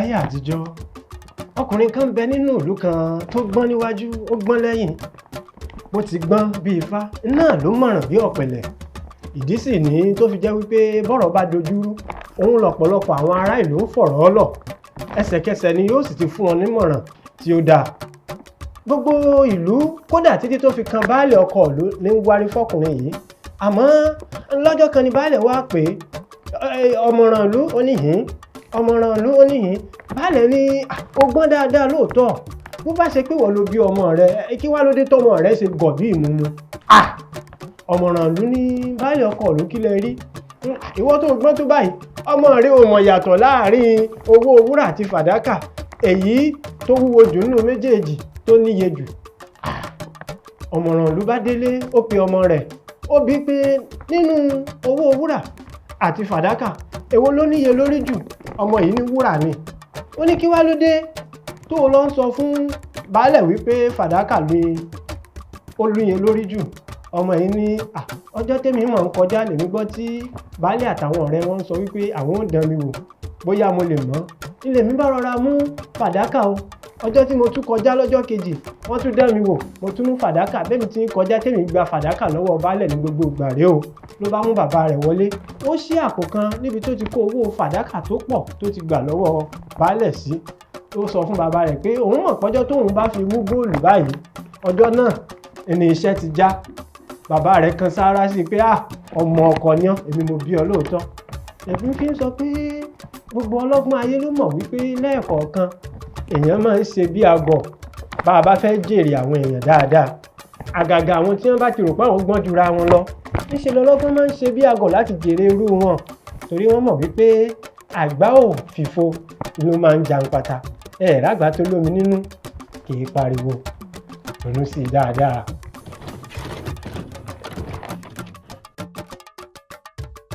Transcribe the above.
láyé àtijọ́ ọkùnrin kan bẹ nínú ìlú kan tó gbọ́n níwájú ó gbọ́n lẹ́yìn bó ti gbọ́n bí ifá náà ló mọ̀ràn bí ọ̀pẹ̀lẹ̀ ìdí sì ní tó fi jẹ́ wípé bọ́rọ̀ bá dojúrú òun lọ̀pọ̀lọpọ̀ àwọn ará ìlú ń fọ̀rọ̀ lọ̀ ẹsẹ̀kẹsẹ̀ ni yóò sì ti fún wọn nímọ̀ràn tí ó dáa gbogbo ìlú kódà títí tó fi kan baálé ọkọ ìlú ní wárí fọkùnrin yìí àmọ́ lọ́jọ́ kan ni baálé wá pé ọmọràn ìlú oníhìn ọmọràn ìlú oníhìn baálé ní ó gbọ́n dáadáa lóòótọ́ bó bá ṣe pé wọ́n ló bí ọmọ rẹ kí wá ló dé tọmọ rẹ ṣe gọ̀ bí ìmúmu ọmọràn ìlú ní baálé ọkọ ìlú kí lẹ rí ìwọ tó gbọ́n tó báyìí ọmọ rẹ ò mọ̀ yàtọ̀ láàrin owó wúrà àti fàdákà èyí tó wúwo jù nínú méjèèjì tó níye jù ọmọràn ìlú bá délé ó pe ọmọ rẹ̀ ó bí pé nínú owó wúrà àti fàdákà èwo ló níye lórí jù ọmọ yìí ní wúrà ni ó ní kí wá ló dé tó lọ ń sọ fún baálẹ̀ wípé fàdákà ni ó níye lórí jù ọmọ yìí ní ọjọ́ tèmi mọ̀ ń kọjá lèmi gbọ́ tí baálẹ̀ àtàwọn ọ̀rẹ́ wọn ń sọ wípé àwọn ò dán mi wò bóyá mo lè mọ̀ ilé mi bá rọra mú fàdákà o ọjọ́ tí mo tún kọjá lọ́jọ́ kejì wọ́n tún dán mi wò mo tún mú fàdákà bẹ́ẹ̀ tí ń kọjá tèmi gba fàdákà lọ́wọ́ baálẹ̀ ní gbogbo ìgbà rèé o ló bá mú bàbá rẹ̀ wọlé ó ṣí àpò kan níbi tó ti kó owó fàdákà tó pọ̀ tó ti gbà lọ́wọ́ baálẹ̀ sí ó sọ fún bàbá rẹ̀ pé òun mọ̀ pọ́jọ́ tóun bá fi mú góòlù báyìí ọjọ́ náà ni iṣẹ́ ti já bàbá rẹ̀ kan sáárá sí pé ọmọ ọkọ ni ọ́ èmi mo bí ọ lóòótọ́ ẹ̀bí fi ń sọ pé gbogbo ọlọ́gbọ́n ayé ló mọ̀ wípé lẹ́ẹ̀kọ̀ọ̀kan èèyàn máa ń ṣe bí àgọ̀ bá a bá fẹ́ jèrè àwọn èèyàn dáadáa àgàgà àwọn tí wọ́n bá ti rò pé àwọn gbọ́n jura wọn lọ níṣẹ́ lọ́lọ́gbọ́n máa ń ṣe bí àgọ̀ láti jèrè irú wọn torí wọ́n mọ̀ wípé àgbá ò fìfo ló máa ń jàǹpátá ẹ̀ẹ́dàgbà tó lómi nínú kì í pariwo ronú sí i dáadáa.